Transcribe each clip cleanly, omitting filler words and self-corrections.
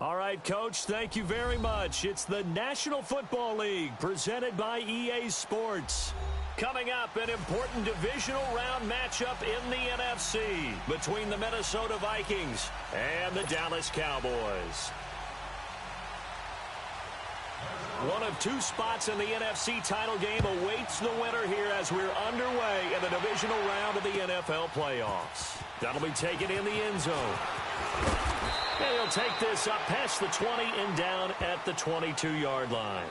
All right, Coach, thank you very much. It's the National Football League presented by EA Sports. Coming up, an important divisional round matchup in the NFC between the Minnesota Vikings and the Dallas Cowboys. One of two spots in the NFC title game awaits the winner here as we're underway in the divisional round of the NFL playoffs. That'll be taken in the end zone. And he'll take this up past the 20 and down at the 22-yard line.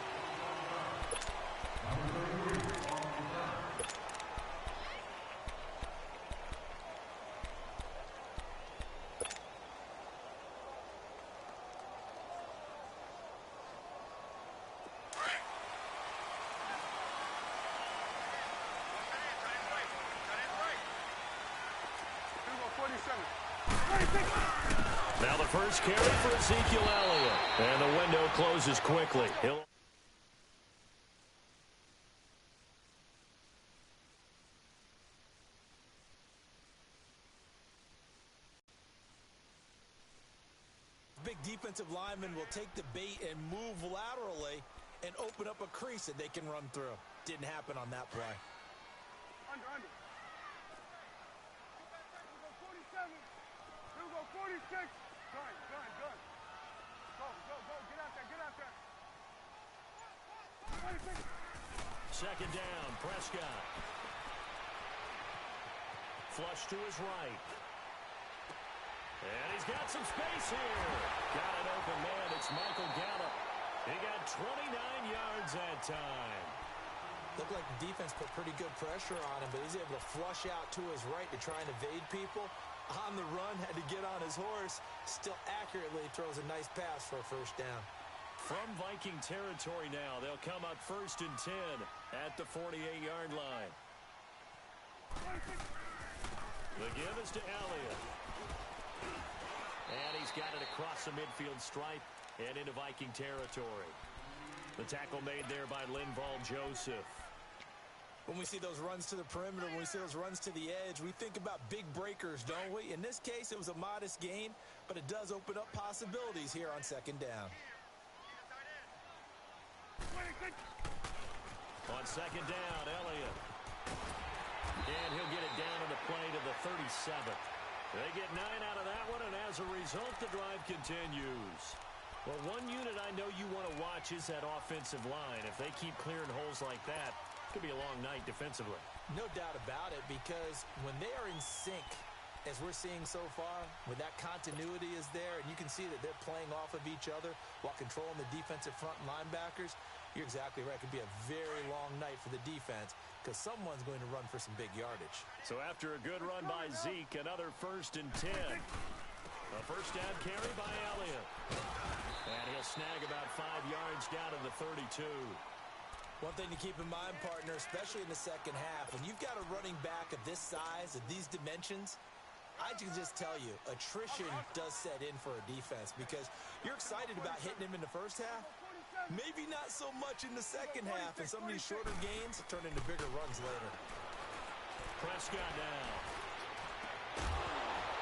Now the first carry for Ezekiel Elliott. And the window closes quickly. Big defensive lineman will take the bait and move laterally and open up a crease that they can run through. Didn't happen on that play. Under. 47. 46. Gun. Go. Get out there. 26. Second down, Prescott. Flush to his right. And he's got some space here. Got an open man. It's Michael Gallup. He got 29 yards that time. Looked like the defense put pretty good pressure on him, but he's able to flush out to his right to try and evade people. On the run, had to get on his horse. Still accurately throws a nice pass for a first down. From Viking territory now, they'll come up 1st and 10 at the 48-yard line. The give is to Elliott. And he's got it across the midfield stripe and into Viking territory. The tackle made there by Linval Joseph. When we see those runs to the perimeter, when we see those runs to the edge, we think about big breakers, don't we? In this case, it was a modest gain, but it does open up possibilities here on second down. On second down, Elliott. And he'll get it down on the play to the 37th. They get 9 out of that one, and as a result, the drive continues. Well, one unit I know you want to watch is that offensive line. If they keep clearing holes like that, it could be a long night defensively. No doubt about it, because when they are in sync, as we're seeing so far, when that continuity is there, and you can see that they're playing off of each other while controlling the defensive front linebackers, you're exactly right. It could be a very long night for the defense because someone's going to run for some big yardage. So after a good run by Zeke, another 1st and 10. A first down carry by Elliott. And he'll snag about 5 yards down to the 32. One thing to keep in mind, partner, especially in the second half, when you've got a running back of this size, of these dimensions, I can just tell you, attrition does set in for a defense because you're excited about hitting him in the first half. Maybe not so much in the second half, and some of these shorter gains turn into bigger runs later. Prescott now.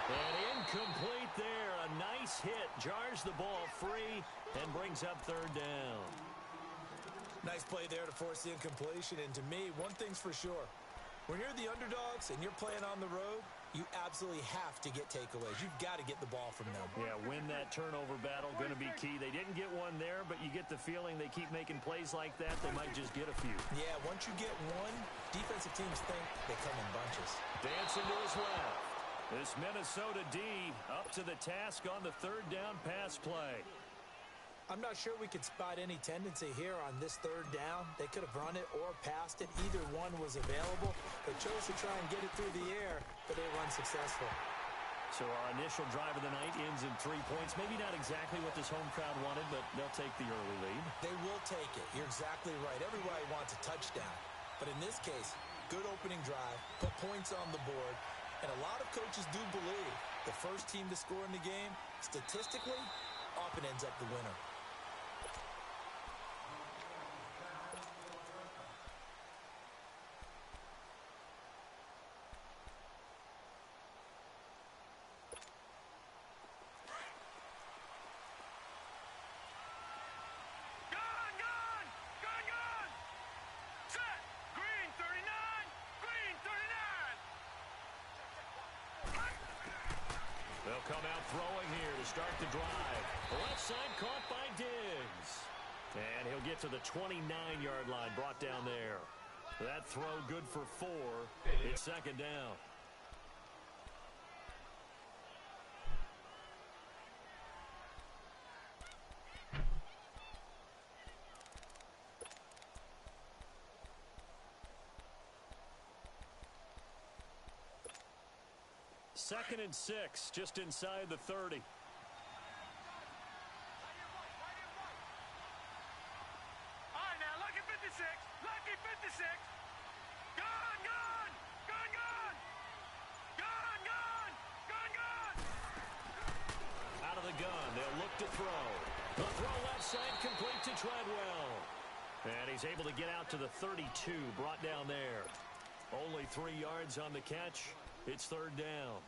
And incomplete there. A nice hit. Jars the ball free and brings up 3rd down. Nice play there to force the incompletion. And to me, one thing's for sure. When you're the underdogs and you're playing on the road, you absolutely have to get takeaways. You've got to get the ball from them. Yeah, win that turnover battle, going to be key. They didn't get one there, but you get the feeling they keep making plays like that, they might just get a few. Yeah, once you get one, defensive teams think they come in bunches. Dancing to his left. This Minnesota D up to the task on the 3rd down pass play. I'm not sure we could spot any tendency here on this 3rd down. They could have run it or passed it. Either one was available. They chose to try and get it through the air, but they were unsuccessful. So our initial drive of the night ends in 3 points. Maybe not exactly what this home crowd wanted, but they'll take the early lead. They will take it. You're exactly right. Everybody wants a touchdown. But in this case, good opening drive, put points on the board, and a lot of coaches do believe the first team to score in the game, statistically, often ends up the winner. They'll come out throwing here to start the drive. The left side caught by Diggs. And he'll get to the 29-yard line, brought down there. That throw good for 4. It's second down. Second and 6, just inside the 30. To throw. The throw left side complete to Treadwell. And he's able to get out to the 32, brought down there. Only 3 yards on the catch. It's third down.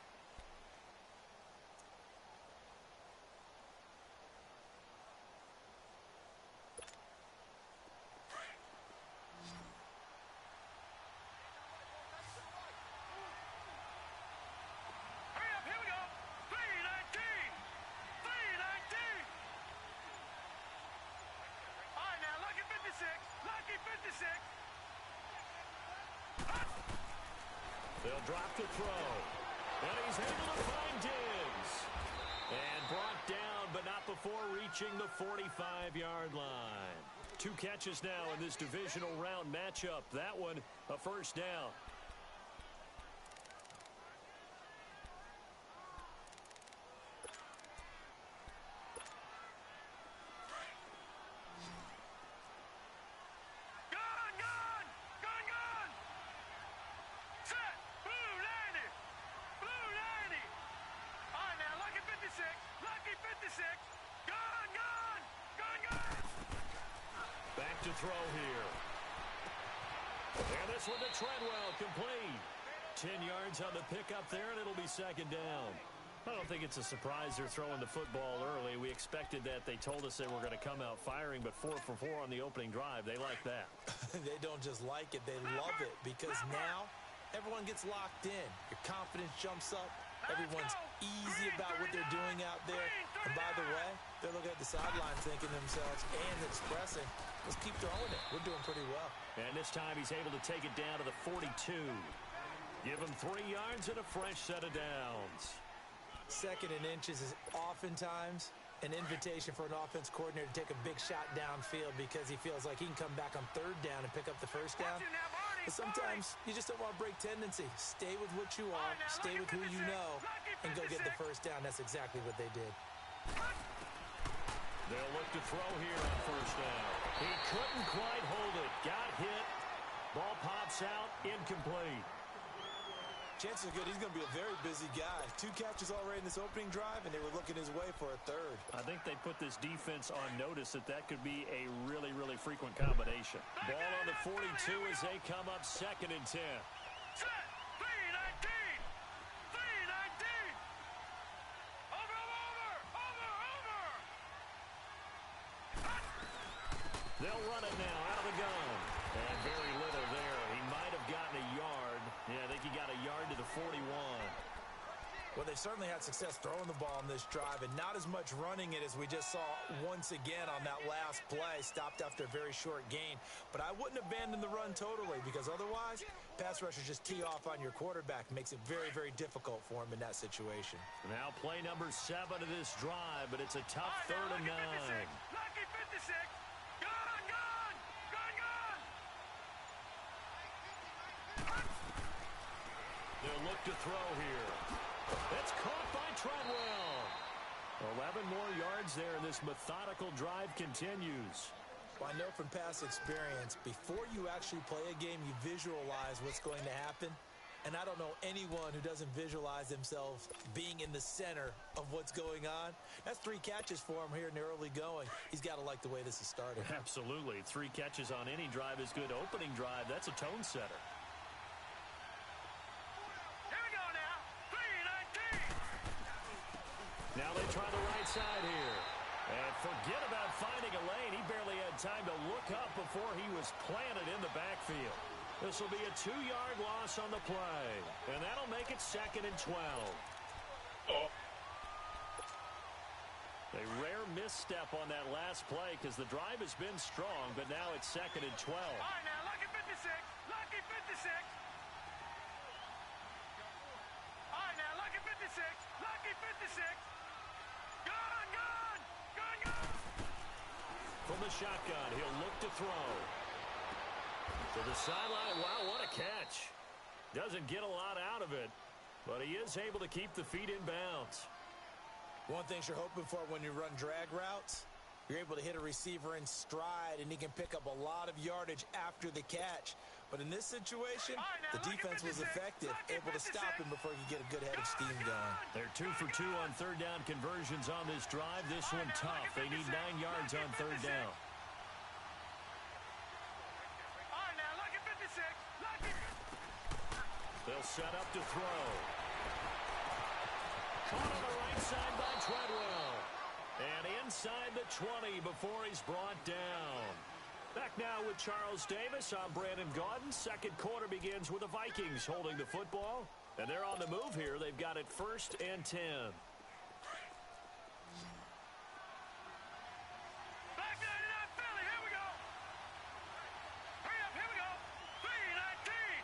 They'll drop the throw. And he's able to find Diggs. And brought down, but not before reaching the 45-yard line. 2 catches now in this divisional round matchup. That one, a first down. To throw here. And this one to Treadwell, complete. 10 yards on the pickup there, and it'll be second down. I don't think it's a surprise they're throwing the football early. We expected that. They told us they were going to come out firing, but 4 for 4 on the opening drive. They like that. They don't just like it, they love it, because now everyone gets locked in. Your confidence jumps up. Everyone's easy about what they're doing out there. And by the way, they're looking at the sideline thinking to themselves and expressing, let's keep throwing it. We're doing pretty well. And this time he's able to take it down to the 42. Give him 3 yards and a fresh set of downs. Second and inches is oftentimes an invitation for an offense coordinator to take a big shot downfield because he feels like he can come back on third down and pick up the first down. But sometimes you just don't want to break tendency. Stay with what you are, stay with who you know, and go get the first down. That's exactly what they did. They'll look to throw here on first down. He couldn't quite hold it. Got hit. Ball pops out. Incomplete. Chances are good he's going to be a very busy guy. 2 catches already in this opening drive, and they were looking his way for a third. I think they put this defense on notice that could be a really, really frequent combination. Ball on the 42 as they come up second and 10. Set. 3-19. 3-19. Over. They'll run it now out of the gun. And very little there. He might have gotten a yard. Yeah, I think he got a yard to the 41. Well, they certainly had success throwing the ball on this drive and not as much running it as we just saw once again on that last play. Stopped after a very short gain. But I wouldn't abandon the run totally because otherwise, pass rushers just tee off on your quarterback. Makes it very, very difficult for him in that situation. Now play number 7 of this drive, but it's a tough third and 9. Lucky 56. They'll look to throw here. It's caught by Treadwell. 11 more yards there, and this methodical drive continues. Well, I know from past experience, before you actually play a game, you visualize what's going to happen. And I don't know anyone who doesn't visualize themselves being in the center of what's going on. That's 3 catches for him here in the early going. He's got to like the way this is started. Absolutely. 3 catches on any drive is good. Opening drive, that's a tone setter. Now they try the right side here. And forget about finding a lane. He barely had time to look up before he was planted in the backfield. This will be a 2-yard loss on the play. And that'll make it second and 12. misstep on that last play because the drive has been strong, but now it's 2nd and 12. All right, now, lucky 56. Lucky 56. All right, now, lucky 56. Lucky 56. Gun, gun. Gun, gun. From the shotgun, he'll look to throw. To the sideline. Wow, what a catch. Doesn't get a lot out of it, but he is able to keep the feet in bounds. One thing you're hoping for when you run drag routes, you're able to hit a receiver in stride, and he can pick up a lot of yardage after the catch. But in this situation, the defense was effective, able to stop him before he could get a good head of steam going. They're 2 for 2 on third down conversions on this drive. This one tough. They need 9 yards on third down. All right, now, lucky 56. Lucky. They'll set up to throw. Caught on the right side by Treadwell. And inside the 20 before he's brought down. Back now with Charles Davis. I'm Brandon Gaudin. Second quarter begins with the Vikings holding the football. And they're on the move here. They've got it 1st and 10. Back 99 Philly. Here we go. Hurry up. Here we go. 319.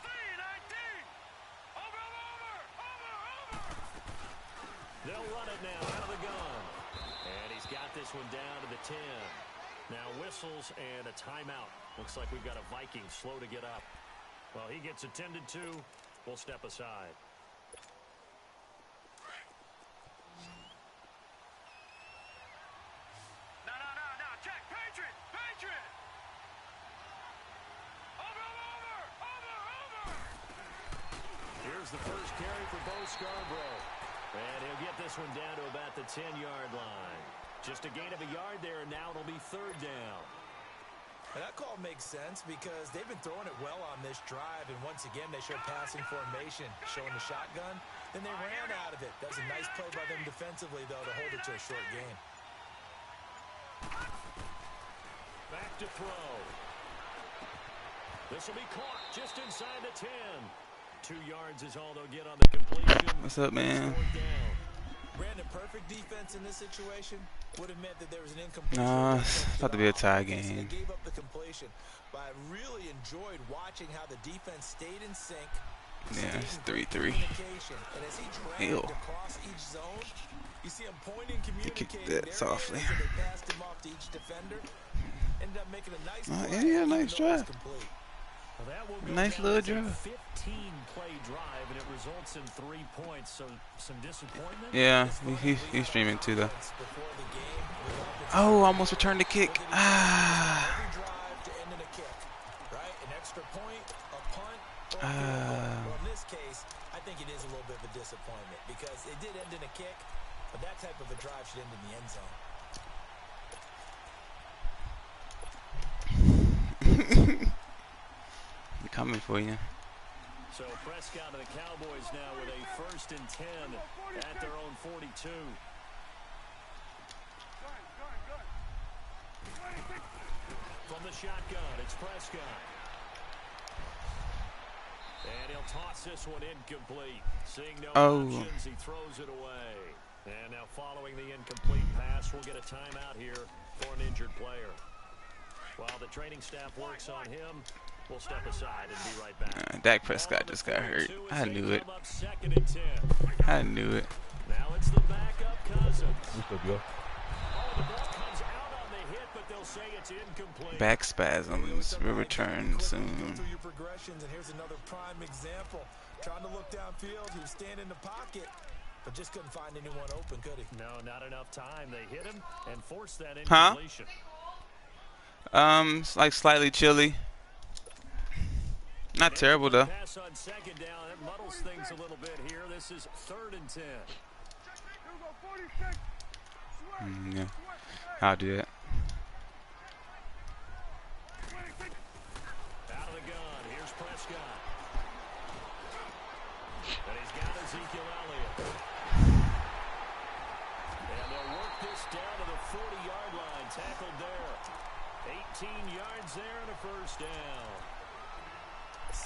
319. Over, over, over. Over, over. They'll run it now out of the gun. And he's got this one down to the 10. Now whistles and a timeout. Looks like we've got a Viking slow to get up. Well, he gets attended to. We'll step aside. No, no, no, no. Check. Patriot. Patriot. Over, over, over. Over, over. Here's the first carry for Bo Scarborough. And he'll get this one down to about the 10-yard line. Just a gain of a yard there, and now it'll be third down. And that call makes sense because they've been throwing it well on this drive, and once again they show passing formation, showing the shotgun. Then they ran out of it. That was a nice play by them defensively, though, to hold it to a short game. Back to throw. This will be caught just inside the 10. 2 yards is all they'll get on the completion. What's up, man? Brandon, perfect defense in this situation would have meant that there was an incompletion. Nah, it's about to be a tie game. They gave up the completion, but I really enjoyed watching how the defense stayed in sync. Yeah, it's 3-3. And as he traveled across each zone, you see him pointing, communicating. Kick that softly. They passed him off to each defender. Ended up making a nice play. Yeah, nice drive. Well, that will go Nice little drive. 15-play drive, and it results in 3 points. So some disappointment. Yeah, he's streaming too, though. Oh, almost returned the kick. Ah. Well, in this case, I think it is a little bit of a disappointment because it did end in a kick, but that type of a drive should end in the end zone. I'm coming for you. So Prescott and the Cowboys now with a 1st and 10 at their own 42. From the shotgun, it's Prescott. And he'll toss this one incomplete. Seeing no options, he throws it away. And now following the incomplete pass, we'll get a timeout here for an injured player. While the training staff works on him, we'll step aside and be right back. Dak Prescott just got hurt. I knew it. I knew it. Now it's the backup Cousins. Oh, the ball comes out on the hit, but they'll say it's incomplete. Back spasms will return soon. Through your progressions, and here's another prime example. Trying to look downfield, he was standing in the pocket, but just couldn't find anyone open, could he? No, not enough time. They hit him and forced that incompletion. It's like slightly chilly. Not terrible though. Pass on 2nd down. It muddles things a little bit here. This is 3rd and 10. Yeah, I'll do that. Out of the gun. Here's Prescott. And he's got Ezekiel Elliott. And they'll work this down to the 40-yard line. Tackled there. 18 yards there and a 1st down.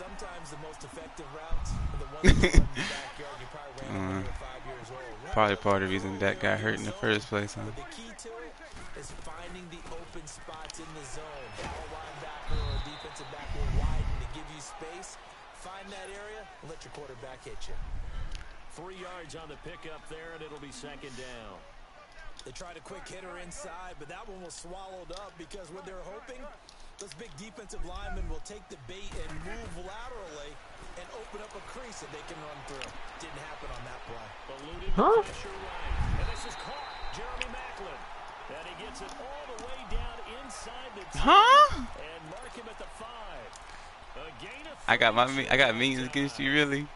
sometimes the most effective routes are the ones that run in the backyard. You probably ran them when you were 5 years old. Probably part of the reason that got hurt in the first place, huh? But the key to it is finding the open spots in the zone. Ball linebacker or defensive back will widen to give you space. Find that area and let your quarterback hit you. 3 yards on the pickup there, and it'll be second down. They tried a quick hitter inside, but that one was swallowed up because what they're hoping, those big defensive linemen will take the bait and move laterally and open up a crease that they can run through. Didn't happen on that play. Eluding the pressure right. And this is caught. Jeremy Maclin. And he gets it all the way down inside the 10. And mark him at the 5. A gain of 3. I got minions against you, really?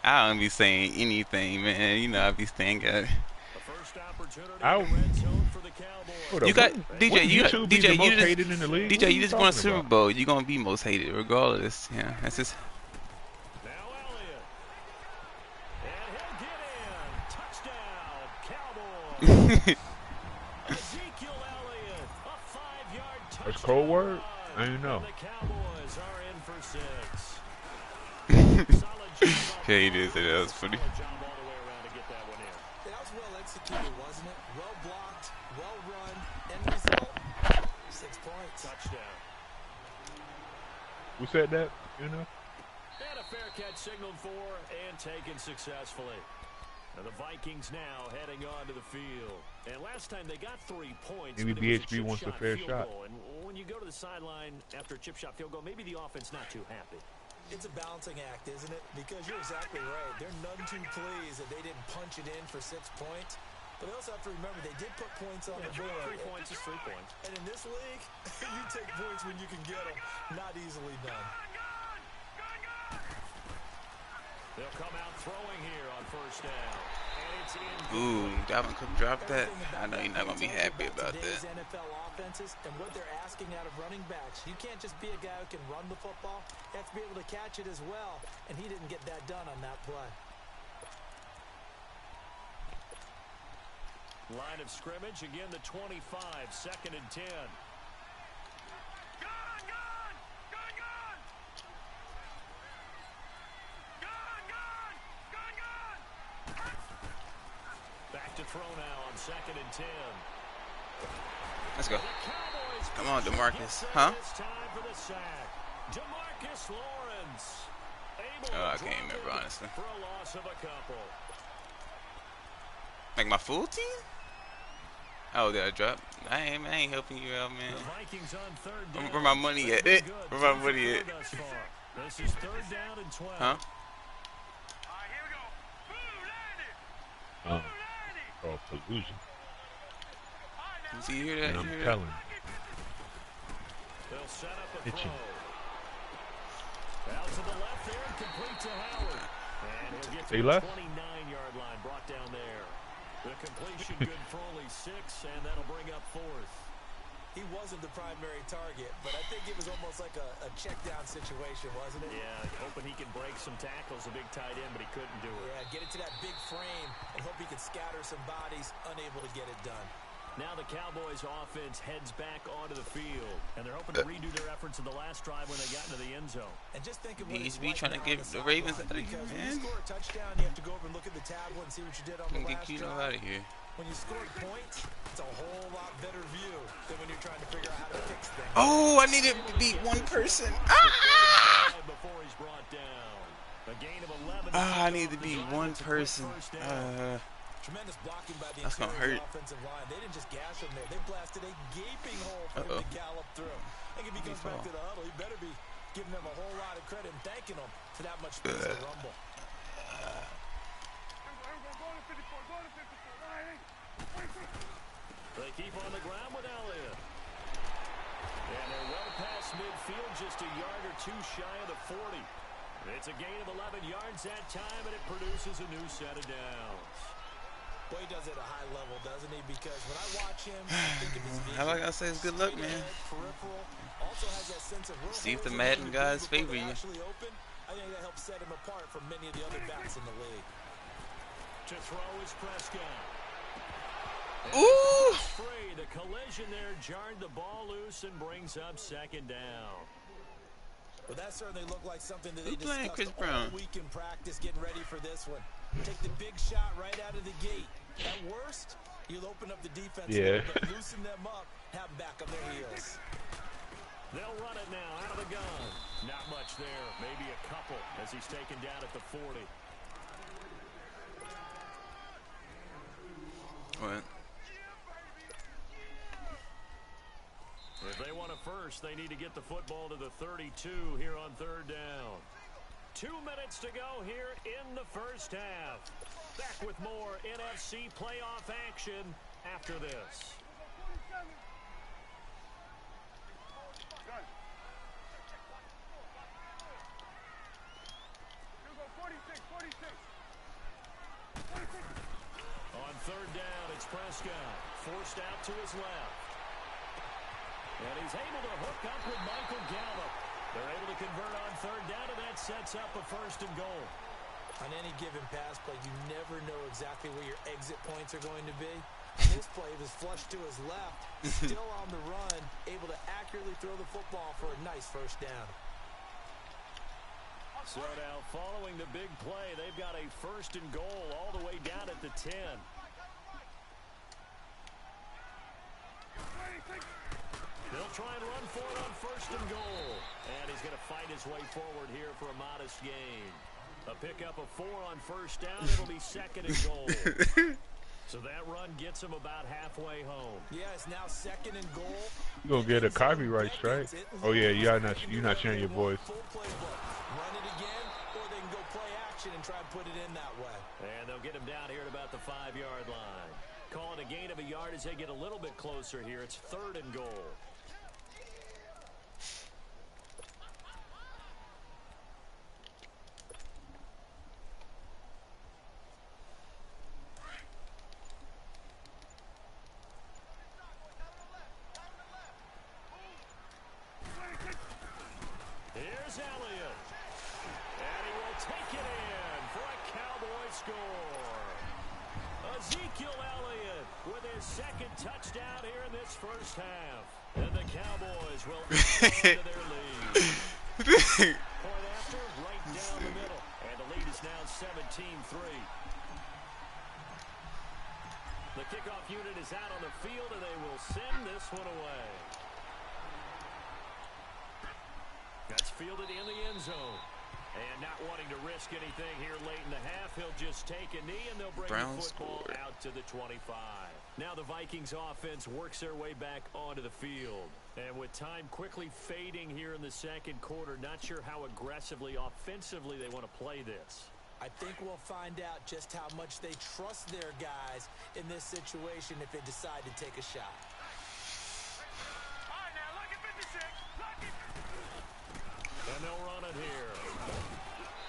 I don't be saying anything, man. You know I be saying that. You got DJ. DJ, you just won a Super Bowl. You gonna be most hated regardless. Yeah, that's just. Now Elliott, and he'll get in. Touchdown, Cowboys. Ezekiel Elliott, a 5-yard touchdown. That's cold word. I don't know. The Cowboys are in for 6. Yeah, he did say that. Was funny. That was well executed, wasn't it? Well blocked, well run, end result, 6 points. Touchdown. Who said that? You know? And a fair catch signaled for and taken successfully. And the Vikings now heading on to the field. And last time they got 3 points. Maybe BHB wants a fair shot. And when you go to the sideline after a chip shot field goal, maybe the offense not too happy. It's a balancing act, isn't it? Because you're exactly right. They're none too pleased that they didn't punch it in for 6 points. But they also have to remember they did put points on the board. 3 points is 3 points. And in this league, you take points when you can get them. Not easily done. They'll come out throwing here on first down. And it's in. Ooh, Dalvin Cook dropped that. I know you're not gonna be happy about that. NFL offenses and what they're asking out of running backs. You can't just be a guy who can run the football. You have to be able to catch it as well. And he didn't get that done on that play. Line of scrimmage, again the 25, 2nd and 10. Back to throw now on 2nd and 10. Let's go. Come on, DeMarcus. Huh? DeMarcus Lawrence. Oh, I can't remember, honestly. For a loss of a couple. Like my full team? Oh, did I drop? I ain't helping you out, man. The Vikings on 3rd down. Where my money at? Where my money at? This is 3rd down and 12. Huh? Oh, collusion. Did you hear that? And I'm telling. They'll set up a Itching. throw. Out to the left there and complete to Howard. And he'll get to They the left? 29-yard line, brought down there. The completion good for only 6, and that'll bring up 4th. He wasn't the primary target, but I think it was almost like a check-down situation, wasn't it? Yeah, hoping he can break some tackles, a big tight end, but he couldn't do it. Yeah, get it to that big frame and hope he could scatter some bodies, unable to get it done. Now the Cowboys offense heads back onto the field, and they're hoping to redo their efforts in the last drive when they got into the end zone. And just think of what it's BHB like trying to now get on the Ravens out of here, because when man. you score a touchdown, you have to go over and look at the tablet and see what you did on the Get last you drive. out of here. When you score points, it's a whole lot better view than when you're trying to figure out how to fix things. Oh, I needed to beat one person. Before he's brought down. A gain of 11. I need to beat one person. Tremendous blocking by the That's gonna interior hurt. offensive line. They didn't just gash him there. They blasted a gaping hole for him to gallop through. I think if he comes back to the huddle, he better be giving them a whole lot of credit and thanking them for that much space to rumble. They keep on the ground with Elliott. And they're well past midfield, just a yard or two shy of the 40. It's a gain of 11 yards that time, and it produces a new set of downs. Boy, he does it at a high level, doesn't he? Because when I watch him, I think of his vision. How I gotta say it's good luck, man. Peripheral, also has that sense of See if the Madden guys favor you. Open. I think that helps set him apart from many of the other backs in the league. To throw is Prescott. Ooh! Free. The collision there jarred the ball loose and brings up 2nd down. Well, that certainly looked like something that Who's they playing discussed Chris Brown? all week in practice, getting ready for this one. Take the big shot right out of the gate. At worst, you'll open up the defense a little bit, loosen them up, have them back on their heels. They'll run it now out of the gun. Not much there, maybe a couple as he's taken down at the 40. What? If they want a first, they need to get the football to the 32 here on third down. 2 minutes to go here in the first half. Back with more NFC playoff action after this. On third down, it's Prescott. Forced out to his left. And he's able to hook up with Michael Gallup. They're able to convert on third down, and that sets up a first and goal. On any given pass play, you never know exactly where your exit points are going to be. This play was flushed to his left, still on the run, able to accurately throw the football for a nice first down. So now, following the big play, they've got a first and goal all the way down at the 10. They'll try and run for it on first and goal. And he's going to fight his way forward here for a modest gain. A pickup of 4 on first down. It'll be second and goal. So that run gets him about halfway home. Yeah, it's now second and goal. You're going to get a copyright strike. Oh, yeah, you're not sharing your voice. Run it again, or they can go play action and try and put it in that way. And they'll get him down here at about the 5-yard line. Call it a gain of a yard as they get a little bit closer here. It's third and goal. Here's Elliott. And he will take it in for a Cowboy score. Ezekiel Elliott with his second touchdown here in this first half. And the Cowboys will add on to their lead. Point after, right down the middle. And the lead is now 17-3. The kickoff unit is out on the field, and they will send this one away. That's fielded in the end zone. And not wanting to risk anything here late in the half, he'll just take a knee, and they'll bring the football out to the 25. Now the Vikings offense works their way back onto the field. And with time quickly fading here in the second quarter, not sure how aggressively, offensively they want to play this. I think we'll find out just how much they trust their guys in this situation if they decide to take a shot. All right, now look at 56. Look at. And they'll run it here.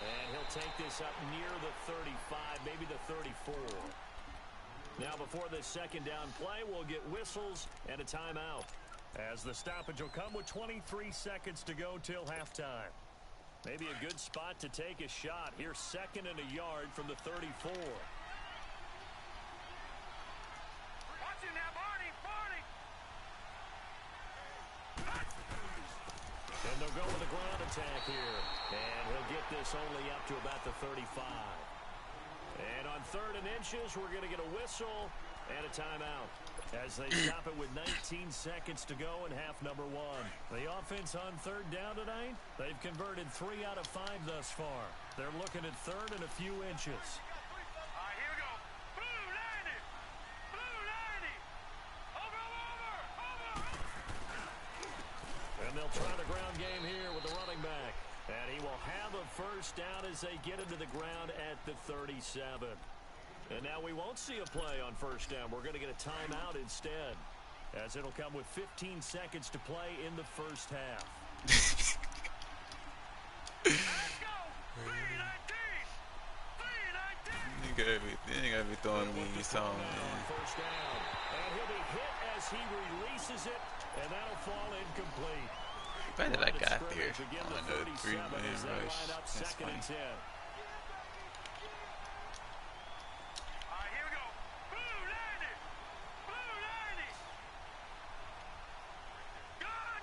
And he'll take this up near the 35, maybe the 34. Now before this second down play, we'll get whistles and a timeout. As the stoppage will come with 23 seconds to go till halftime. Maybe a good spot to take a shot. Here's second and a yard from the 34. Watch it now, Barney. And they'll go with a ground attack here. And he'll get this only up to about the 35. And on third and inches, we're going to get a whistle and a timeout. As they stop it with 19 seconds to go in half number 1. The offense on third down tonight, they've converted 3 out of 5 thus far. They're looking at third and a few inches. All right, here we go. Blue 90. Blue 90. Over. And they'll try the ground game here with the running back. And he will have a first down as they get him to the ground at the 37. And now we won't see a play on first down. We're going to get a timeout instead, as it'll come with 15 seconds to play in the first half. Let's go. 319. 319. You gotta be throwing me something, On man. first down. And he'll be hit as he releases it, and that'll fall incomplete. The fact that I got there Again, on the the 37 3-man as they rush, line up that's second funny. and 10. All right, here we go. Blue 90. Blue 90. Gun.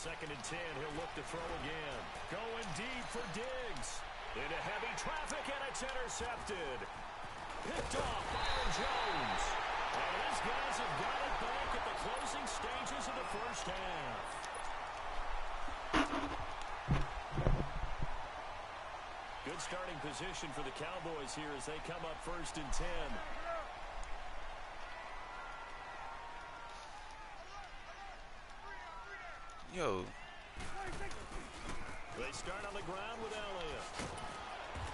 2nd and 10. He'll look to throw again. Going deep for Diggs. Into heavy traffic, and it's intercepted. Picked off by Jones. And these guys have got it back at the closing stages of the first half. Good starting position for the Cowboys here as they come up 1st and 10. Yo. They start on the ground with Elliott.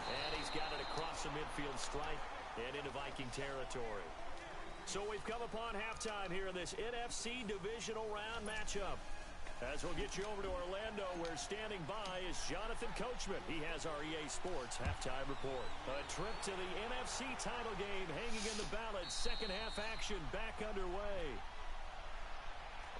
And he's got it across the midfield stripe and into Viking territory. So we've come upon halftime here in this NFC Divisional Round matchup. As we'll get you over to Orlando, where standing by is Jonathan Coachman. He has our EA Sports halftime report. A trip to the NFC title game hanging in the balance. Second half action back underway.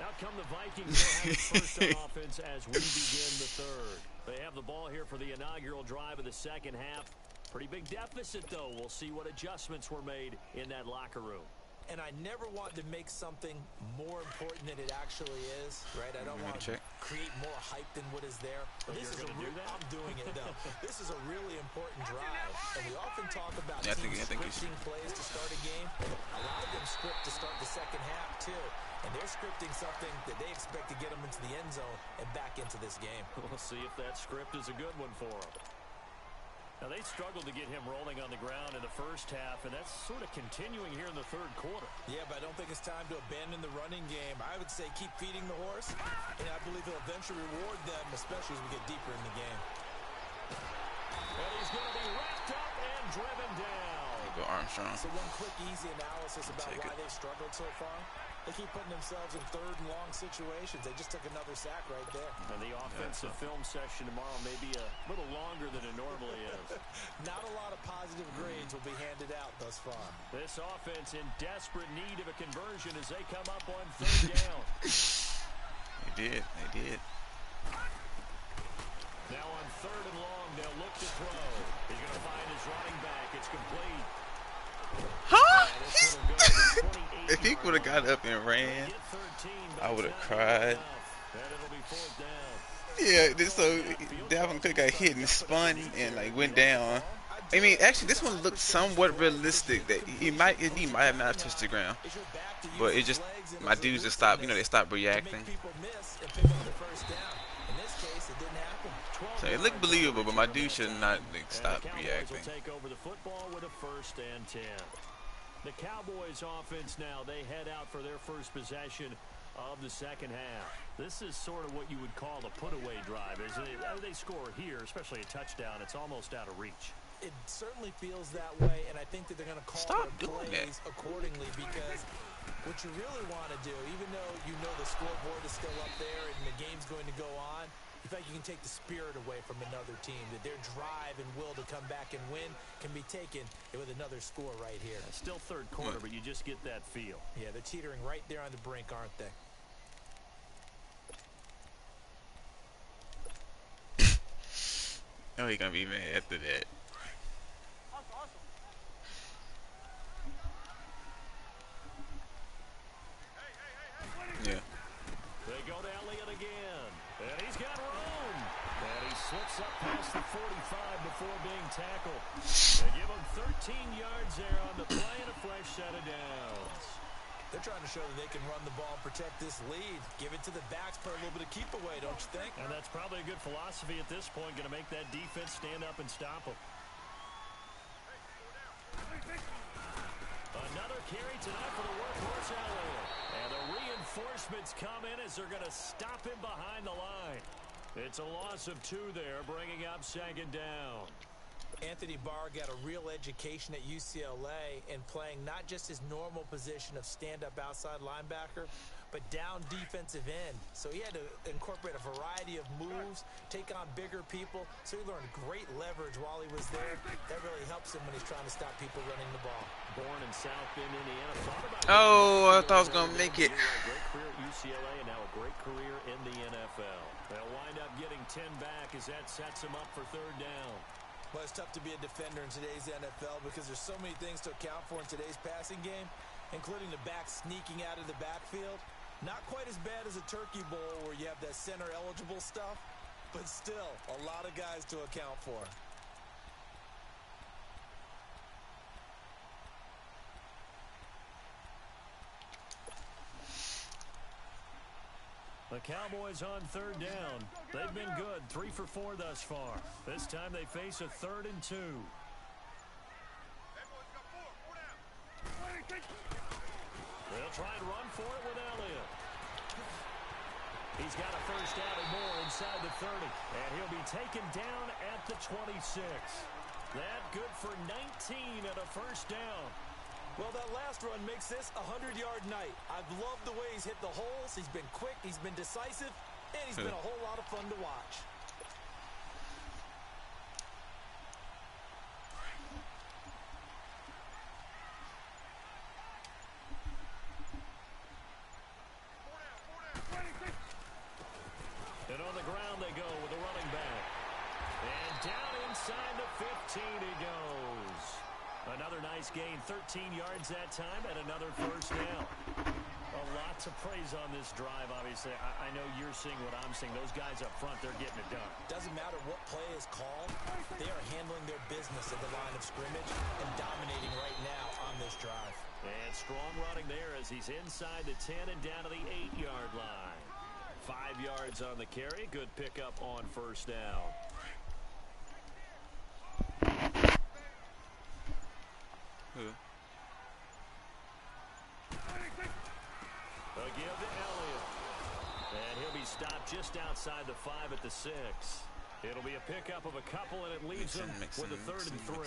Out come the Vikings. They'll have first on offense as we begin the third. They have the ball here for the inaugural drive of the second half. Pretty big deficit, though. We'll see what adjustments were made in that locker room. And I never want to make something more important than it actually is, right? I don't want to create more hype than what is there. But this is I'm doing it, though. This is a really important drive. And we often talk about teams scripting plays to start a game. A lot of them script to start the second half, too. And they're scripting something that they expect to get them into the end zone and back into this game. We'll see if that script is a good one for them. Now, they struggled to get him rolling on the ground in the first half, and that's sort of continuing here in the third quarter. Yeah, but I don't think it's time to abandon the running game. I would say keep feeding the horse, and I believe he'll eventually reward them, especially as we get deeper in the game. And he's going to be wrapped up and driven down. Go Armstrong. So one quick, easy analysis about why they've struggled so far. They keep putting themselves in third and long situations. They just took another sack right there. And the offensive film session tomorrow may be a little longer than it normally is. Not a lot of positive grades will be handed out thus far. This offense in desperate need of a conversion as they come up on third down. They did. Now on third and long, they'll look to throw. He's going to find his running back. It's complete. Huh? If he would have got up and ran, I would have cried. Yeah, so Dalvin Cook got hit and spun and like went down. I mean, actually, this one looked somewhat realistic. That he might have not touched the ground, but it just my dudes just stopped. You know, they stopped reacting. So it looked believable, but my dude should not stop reacting. Take over the football with a 1st and 10. The Cowboys offense now, they head out for their first possession of the second half. This is sort of what you would call a put-away drive, isn't it? They score here, especially a touchdown. It's almost out of reach. It certainly feels that way, and I think that they're going to call their plays accordingly, because what you really want to do, even though you know the scoreboard is still up there and the game's going to go on, you feel like you can take the spirit away from another team, that their drive and will to come back and win can be taken with another score right here. Still third quarter, but you just get that feel. Yeah, they're teetering right there on the brink, aren't they? Oh, he's going to be mad after that. Yeah. They go to Elliott again. And he's got room. And he slips up past the 45 before being tackled. They give him 13 yards there on the play and a fresh set of downs. They're trying to show that they can run the ball and protect this lead. Give it to the backs for a little bit of keep away, don't you think? And that's probably a good philosophy at this point. Going to make that defense stand up and stop them. Another carry tonight for the workhorse Elliott. And the reinforcements come in as they're going to stop him behind the line. It's a loss of 2 there, bringing up second down. Anthony Barr got a real education at UCLA in playing not just his normal position of stand-up outside linebacker, but down defensive end. So he had to incorporate a variety of moves, take on bigger people. So he learned great leverage while he was there. That really helps him when he's trying to stop people running the ball. Born in South Bend, Indiana. Oh, I thought I was going to make it. Great career at UCLA and now a great career in the NFL. They'll wind up getting 10 back as that sets him up for third down. Well, it's tough to be a defender in today's NFL because there's so many things to account for in today's passing game, including the back sneaking out of the backfield. Not quite as bad as a turkey bowl where you have that center eligible stuff, but still a lot of guys to account for. The Cowboys on third down. They've been good, 3 for 4 thus far. This time they face a 3rd and 2. They'll try and run for it with Elliott. He's got a first down and more inside the 30. And he'll be taken down at the 26. That good for 19 and a first down. Well, that last run makes this a 100-yard night. I've loved the way he's hit the holes. He's been quick, he's been decisive, and he's been a whole lot of fun to watch. And on the ground they go with the running back. And down inside the 15 he goes. Another nice gain, 13 yards that time, and another first down. A lot to praise on this drive, obviously. I know you're seeing what I'm seeing. Those guys up front, they're getting it done. Doesn't matter what play is called. They are handling their business at the line of scrimmage and dominating right now on this drive. And strong running there as he's inside the 10 and down to the 8-yard line. 5 yards on the carry. Good pickup on first down. A give to Elliott. And he'll be stopped just outside the 5 at the 6. It'll be a pickup of a couple, and it leaves him with a 3rd and 3.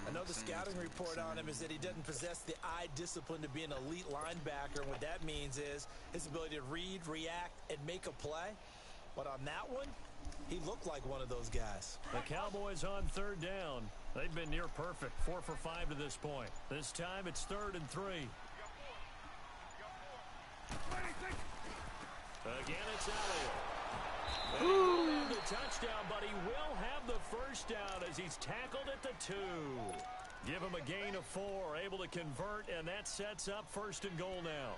I know the scouting report on him is that he doesn't possess the eye discipline to be an elite linebacker, and what that means is his ability to read, react, and make a play. But on that one, he looked like one of those guys. The Cowboys on third down. They've been near perfect, 4 for 5 to this point. This time it's 3rd and 3. Again, it's Elliott. And he won't have the touchdown, but he will have the first down as he's tackled at the 2. Give him a gain of 4, able to convert, and that sets up 1st and goal now.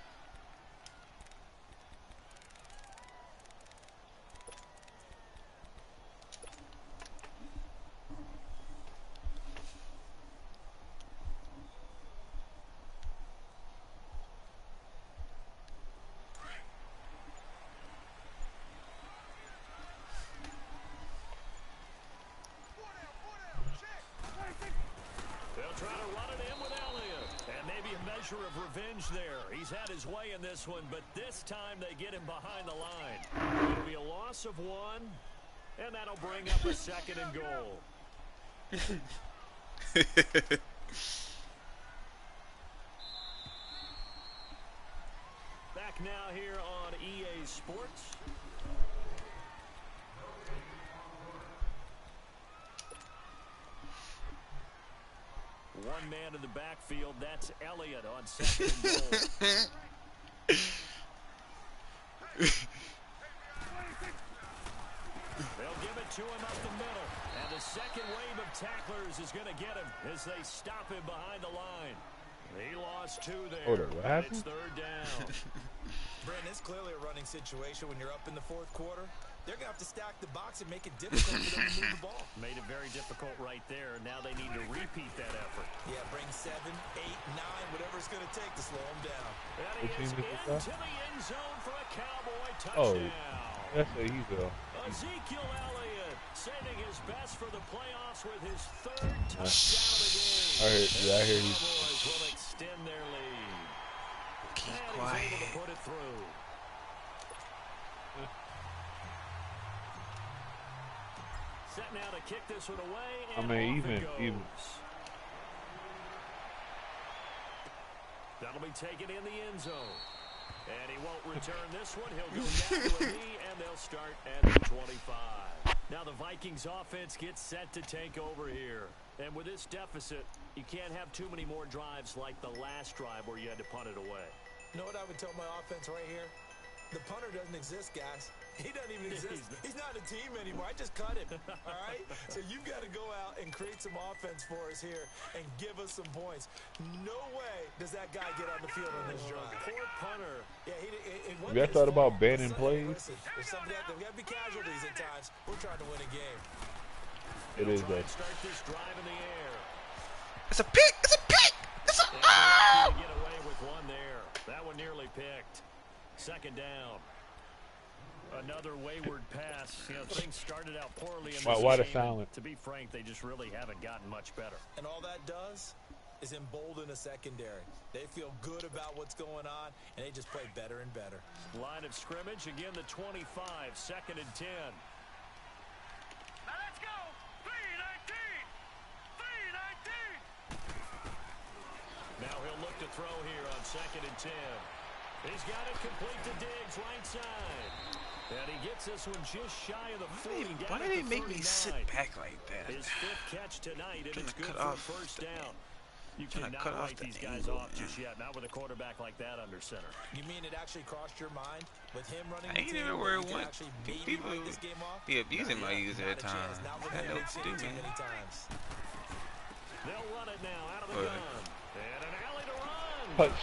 Of revenge there. He's had his way in this one, but this time they get him behind the line. It'll be a loss of 1, and that'll bring up a 2nd and goal. Back now here on EA Sports. One man in the backfield. That's Elliott on 2nd and goal. They'll give it to him up the middle. And the second wave of tacklers is going to get him as they stop him behind the line. He lost 2 there. Hold on, what happened? It's 3rd down. Brandon, it's clearly a running situation when you're up in the 4th quarter. They're going to have to stack the box and make it difficult for them to move the ball. Made it very difficult right there. Now they need to repeat that effort. Yeah, bring 7, 8, 9, whatever it's going to take to slow them down. And he is into the end zone for a Cowboy touchdown. Oh, that's a he's Ezekiel Elliott saving his best for the playoffs with his 3rd touchdown of the game. I hear he's. Cowboys will extend their lead. Keep and quiet. he's able to put it through. Set now to kick this one away, and off it goes. That'll be taken in the end zone. And he won't return this one. He'll go down to a knee, and they'll start at the 25. Now the Vikings offense gets set to take over here. And with this deficit, you can't have too many more drives like the last drive where you had to punt it away. You know what I would tell my offense right here? The punter doesn't exist, guys. He doesn't even exist. He's not a team anymore. I just cut him, all right? So you've got to go out and create some offense for us here and give us some points. No way does that guy get on the field on this drive. Poor punter. Yeah, You guys thought about banning plays? Listen, there's got to be casualties at times. We're trying to win a game. It is though. Start this drive in the air. It's a pick. It's a pick. It's a. To get away with one there. That one nearly picked. Second down. Another wayward pass. You know, things started out poorly in this Why the game. silent? To be frank, they just really haven't gotten much better. And all that does is embolden a secondary. They feel good about what's going on, and they just play better and better. Line of scrimmage, again the 25, 2nd and 10. Now let's go. 3-19. 3-19. Now he'll look to throw here on 2nd and 10. He's got it complete to Diggs, right side. And he gets this one just shy of the 40. Why did they make me sit back like that? His 5th catch tonight, and it's good cut for a off first down. You trying to cannot cut off write the these guys angle, off just yet, not with a quarterback like that under center. You mean it actually crossed your mind with him running I the ain't team even where that it you could went. actually maybe People write this game off? be abusing my user at Not a chance. times. Not with I him. know We've what to seen do, it too man. many times. They'll run it now out of the Go ahead. gun. And an alley to run. Punch.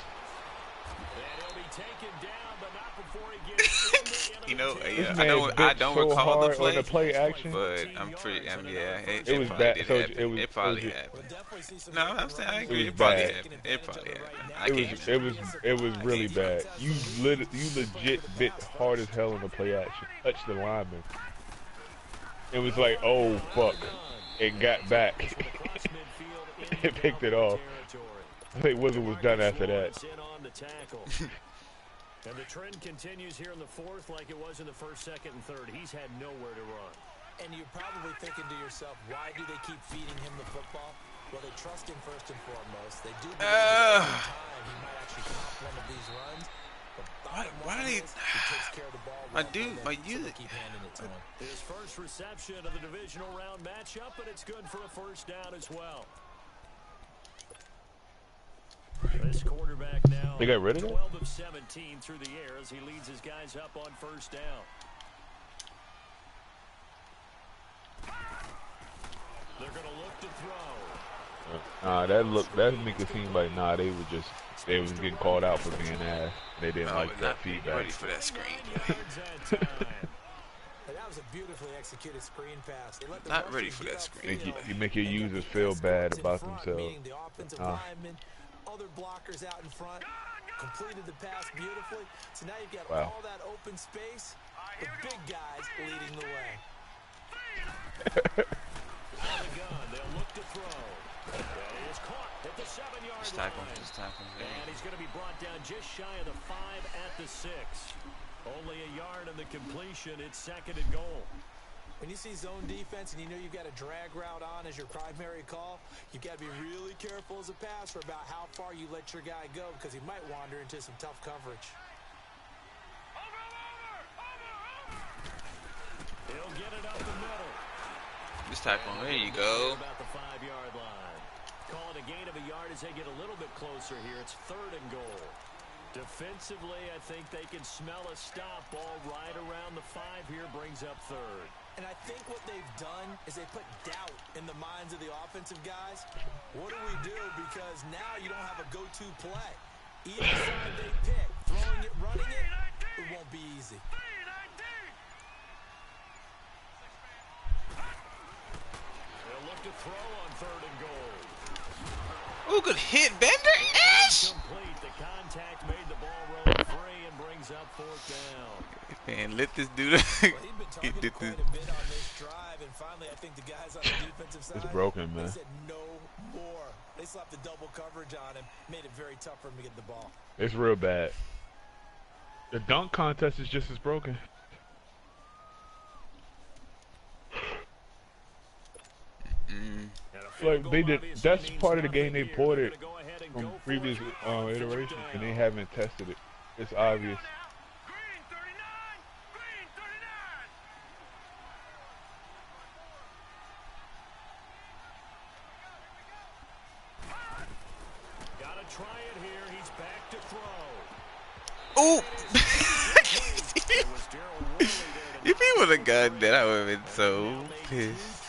And he'll be taken down, but not before he gets in the end of You know, the yeah, This I know. man I bit don't so recall the hard play, on the play action. but I'm pretty. I mean, yeah, It was probably bad. did So happen. it was- It probably it was- happened. We'll definitely see some No, different I'm saying I running agree. It It was probably bad. happened. It probably happened. I It can't. was really bad. You legit bit hard as hell on the play action. Touched the lineman. It was like, oh fuck, and got back. It picked it off. I think Wizard was done after that. And the trend continues here in the 4th like it was in the 1st, 2nd, and 3rd. He's had nowhere to run. And you're probably thinking to yourself, why do they keep feeding him the football? Well, they trust him first and foremost. They do believe that every time he might actually pop one of these runs. Why do they? He takes care of the ball My well dude, for my them, so youth. they keep handing it to him. His first reception of the divisional round matchup, but it's good for a first down as well. This quarterback now, They got rid of it? 12 of 17 through the air as he leads his guys up on first down. They're going to look to throw. That make it seem like they was getting called out for being ass. They didn't like that feedback. Ready for that screen. That was a beautifully executed screen pass. They let the Not rusher ready for get that upfield screen. You make your and get users the feel best bad guys in about front, themselves. meaning the offensive linemen, other blockers out in front, completed the pass beautifully. So now you've got all that open space, the big guys leading the way. Out of the gun, they'll look to throw. And he is caught at the 7-yard Just line. type him. Just type him. And he's going to be brought down just shy of the 5 at the 6. Only a yard on the completion. It's 2nd and goal. When you see zone defense and you know you've got a drag route on as your primary call, you've got to be really careful as a passer about how far you let your guy go because he might wander into some tough coverage. He'll get it up the middle. Just type him. There you go. About the 5-yard line. Call it a gain of a yard as they get a little bit closer here. It's 3rd and goal. Defensively, I think they can smell a stop. Ball right around the 5 here, brings up 3rd. And I think what they've done is they put doubt in the minds of the offensive guys. What do we do? Because now you don't have a go-to play. Either side they pick, throwing it, running it, it won't be easy. They'll look to throw on 3rd and goal. Ooh, good hit, Bender. Ish. Complete. The contact made the ball roll free and brings up 4th down. Man, let this dude. He did this. Quite a bit on this drive, and finally I think the guys on the defensive side, It's broken, man. they said no more. They slapped the double coverage on him, made it very tough for him to get the ball. It's real bad. The dunk contest is just as broken. Like they did. That's part of the game they ported from previous iterations, and they haven't tested it. It's obvious. Green 39! Green 39! Gotta try it here. He's back to throw. Ooh. It was Darryl Worley there would have gotten that, I would have been so pissed.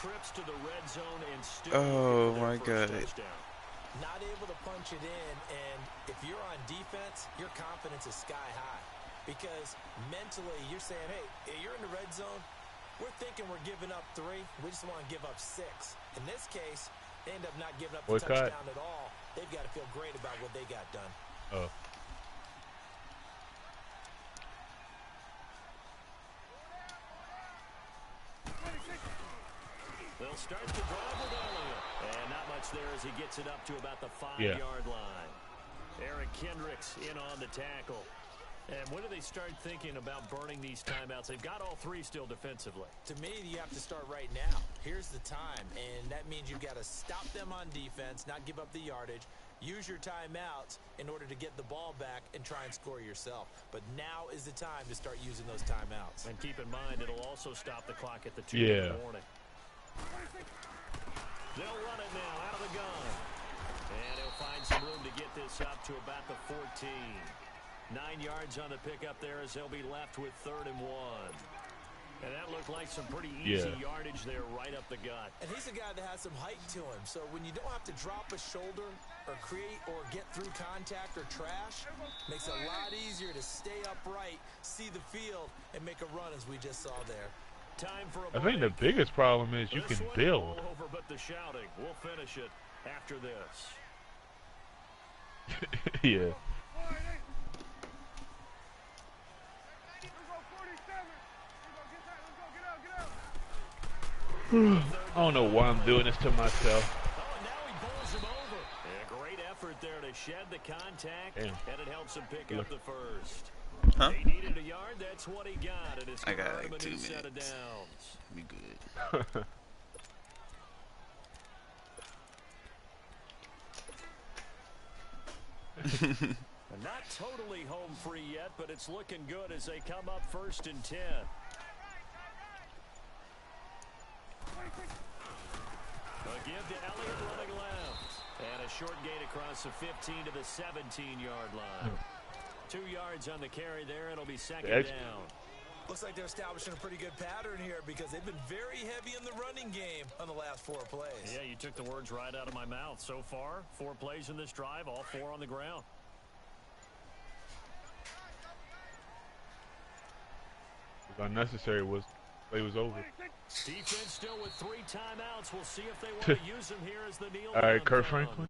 Oh my god. Not able to punch it in, and if you're on defense, your confidence is sky high. Because mentally, you're saying, hey, you're in the red zone. We're thinking we're giving up 3. We just want to give up 6. In this case, they end up not giving up the touchdown at all. They've got to feel great about what they got done. Oh. They'll start the drive with Elliott. And not much there as he gets it up to about the 5-yard line. Eric Kendricks in on the tackle. And when do they start thinking about burning these timeouts? They've got all 3 still defensively. To me, you have to start right now. Here's the time, and that means you've got to stop them on defense, not give up the yardage, use your timeouts in order to get the ball back and try and score yourself. But now is the time to start using those timeouts. And keep in mind, it'll also stop the clock at the 2-minute warning. They'll run it now out of the gun. And he'll find some room to get this up to about the 14. 9 yards on the pickup there as they'll be left with 3rd and 1. And that looked like some pretty easy yardage there right up the gut. And he's a guy that has some height to him. So when you don't have to drop a shoulder or create or get through contact or trash, makes it a lot easier to stay upright, see the field, and make a run as we just saw there. Time for I think the biggest problem is you can build. Over, but the shouting. We'll finish it after this. Yeah. I don't know why I'm doing this to myself. Oh, now he pulls him over. Yeah, great effort there to shed the contact, and it helps him pick up the first. Huh? He needed a yard. That's what he got. And it's I got like like 2 minutes. set of downs. Be good. Not totally home free yet, but it's looking good as they come up 1st and 10. A give to Elliott running left. And a short gain across the 15 to the 17-yard line. 2 yards on the carry there. It'll be 2nd down. Looks like they're establishing a pretty good pattern here because they've been very heavy in the running game on the last 4 plays. Yeah, you took the words right out of my mouth. So far, 4 plays in this drive, all 4 on the ground. It was unnecessary. Play was over. Defense still with 3 timeouts. We'll see if they want to use them here as the kneel. All right, Kurt Franklin.